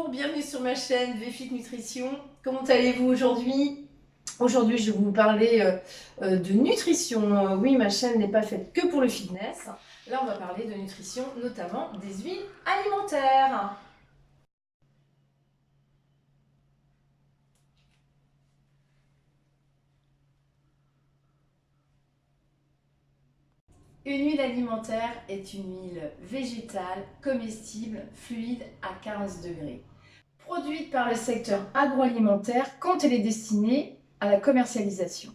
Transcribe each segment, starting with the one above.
Bonjour, bienvenue sur ma chaîne VFit Nutrition. Comment allez-vous aujourd'hui? Aujourd'hui, je vais vous parler de nutrition. Oui, ma chaîne n'est pas faite que pour le fitness. Là, on va parler de nutrition, notamment des huiles alimentaires. Une huile alimentaire est une huile végétale, comestible, fluide à 15 degrés. Produite par le secteur agroalimentaire quand elle est destinée à la commercialisation.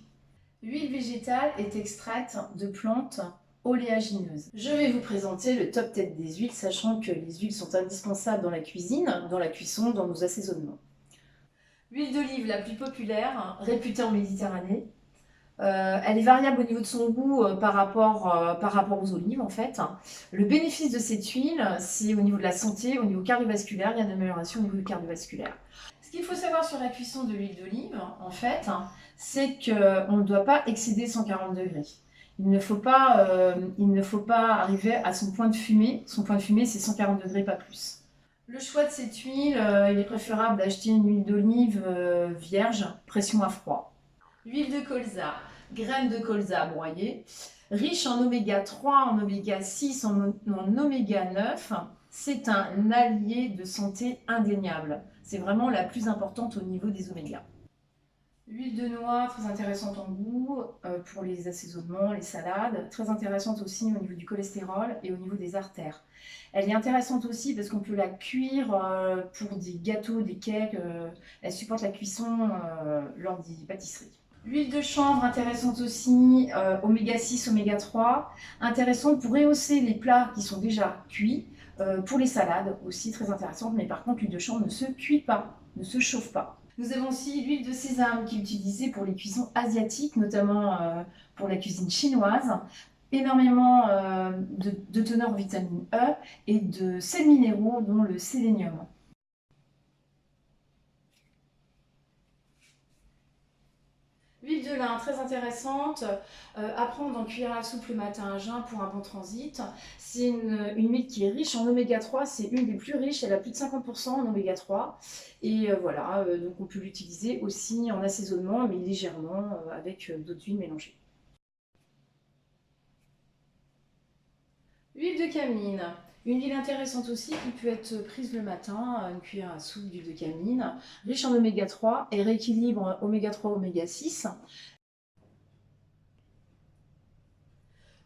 L'huile végétale est extraite de plantes oléagineuses. Je vais vous présenter le top 10 des huiles, sachant que les huiles sont indispensables dans la cuisine, dans la cuisson, dans nos assaisonnements. L'huile d'olive la plus populaire, réputée en Méditerranée. Elle est variable au niveau de son goût par rapport aux olives en fait. Le bénéfice de cette huile, c'est au niveau de la santé, au niveau cardiovasculaire, il y a une amélioration au niveau cardiovasculaire. Ce qu'il faut savoir sur la cuisson de l'huile d'olive, en fait, c'est qu'on ne doit pas excéder 140 degrés. Il ne faut pas arriver à son point de fumée. Son point de fumée, c'est 140 degrés, pas plus. Le choix de cette huile, il est préférable d'acheter une huile d'olive vierge, pression à froid. L'huile de colza, graines de colza broyées, riche en oméga 3, en oméga 6, en oméga 9, c'est un allié de santé indéniable. C'est vraiment la plus importante au niveau des oméga. L'huile de noix, très intéressante en goût pour les assaisonnements, les salades. Très intéressante aussi au niveau du cholestérol et au niveau des artères. Elle est intéressante aussi parce qu'on peut la cuire pour des gâteaux, des cakes. Elle supporte la cuisson lors des pâtisseries. L'huile de chanvre, intéressante aussi, oméga 6, oméga 3. Intéressante pour rehausser les plats qui sont déjà cuits. Pour les salades aussi, très intéressante. Mais par contre, l'huile de chanvre ne se cuit pas, ne se chauffe pas. Nous avons aussi l'huile de sésame qui est utilisée pour les cuissons asiatiques, notamment pour la cuisine chinoise. Énormément de teneur en vitamine E et de sels minéraux, dont le sélénium. L'huile de lin, très intéressante, à prendre en cuillère à soupe le matin à jeun pour un bon transit. C'est une huile qui est riche en oméga 3, c'est une des plus riches, elle a plus de 50% en oméga 3. Et voilà, donc on peut l'utiliser aussi en assaisonnement, mais légèrement avec d'autres huiles mélangées. Huile de cameline. Une huile intéressante aussi qui peut être prise le matin, une cuillère à soupe d'huile de cameline, riche en oméga 3 et rééquilibre oméga 3, oméga 6.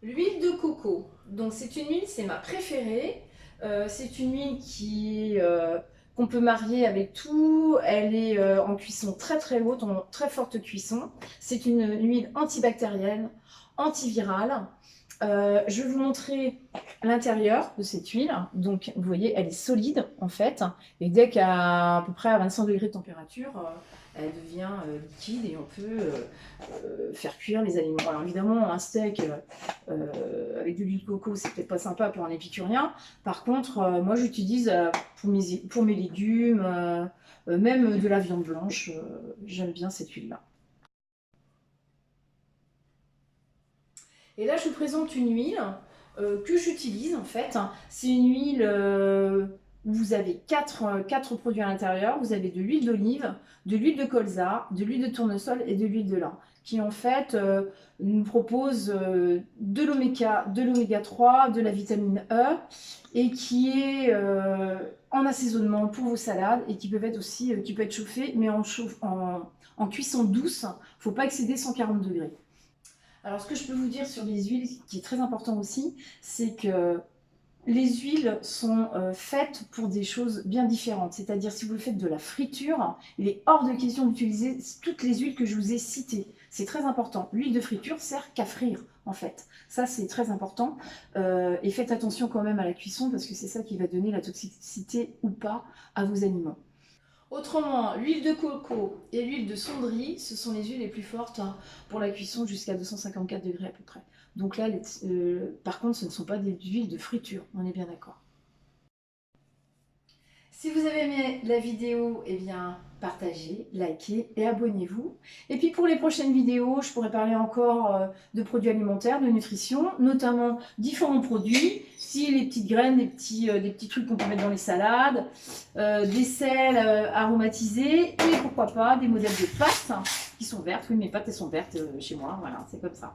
L'huile de coco. Donc c'est une huile, c'est ma préférée. C'est une huile qu'on peut marier avec tout. Elle est en cuisson très très haute, en très forte cuisson. C'est une huile antibactérienne, antivirale. Je vais vous montrer l'intérieur de cette huile. Donc, vous voyez, elle est solide en fait. Et dès qu'à peu près à 25 degrés de température, elle devient liquide et on peut faire cuire les aliments. Alors évidemment, un steak avec de l'huile de coco, c'est peut-être pas sympa pour un épicurien. Par contre, moi j'utilise pour mes légumes, même de la viande blanche. J'aime bien cette huile-là. Et là, je vous présente une huile que j'utilise en fait. C'est une huile où vous avez quatre produits à l'intérieur. Vous avez de l'huile d'olive, de l'huile de colza, de l'huile de tournesol et de l'huile de lin, qui en fait nous propose de l'oméga 3, de la vitamine E et qui est en assaisonnement pour vos salades et qui peuvent être aussi qui peut être chauffé, mais en cuisson douce. Il ne faut pas excéder 140 degrés. Alors, ce que je peux vous dire sur les huiles, qui est très important aussi, c'est que les huiles sont faites pour des choses bien différentes. C'est-à-dire, si vous faites de la friture, il est hors de question d'utiliser toutes les huiles que je vous ai citées. C'est très important. L'huile de friture sert qu'à frire, en fait. Ça, c'est très important. Et faites attention quand même à la cuisson, parce que c'est ça qui va donner la toxicité ou pas à vos aliments. Autrement, l'huile de coco et l'huile de cendrier, ce sont les huiles les plus fortes pour la cuisson jusqu'à 254 degrés à peu près. Donc là, par contre, ce ne sont pas des huiles de friture, on est bien d'accord. Si vous avez aimé la vidéo, eh bien, partagez, likez et abonnez-vous. Et puis pour les prochaines vidéos, je pourrais parler encore de produits alimentaires, de nutrition, notamment différents produits, si les petites graines, des petits trucs qu'on peut mettre dans les salades, des sels aromatisés et pourquoi pas des modèles de pâtes qui sont vertes. Oui, mes pâtes elles sont vertes chez moi, voilà, c'est comme ça.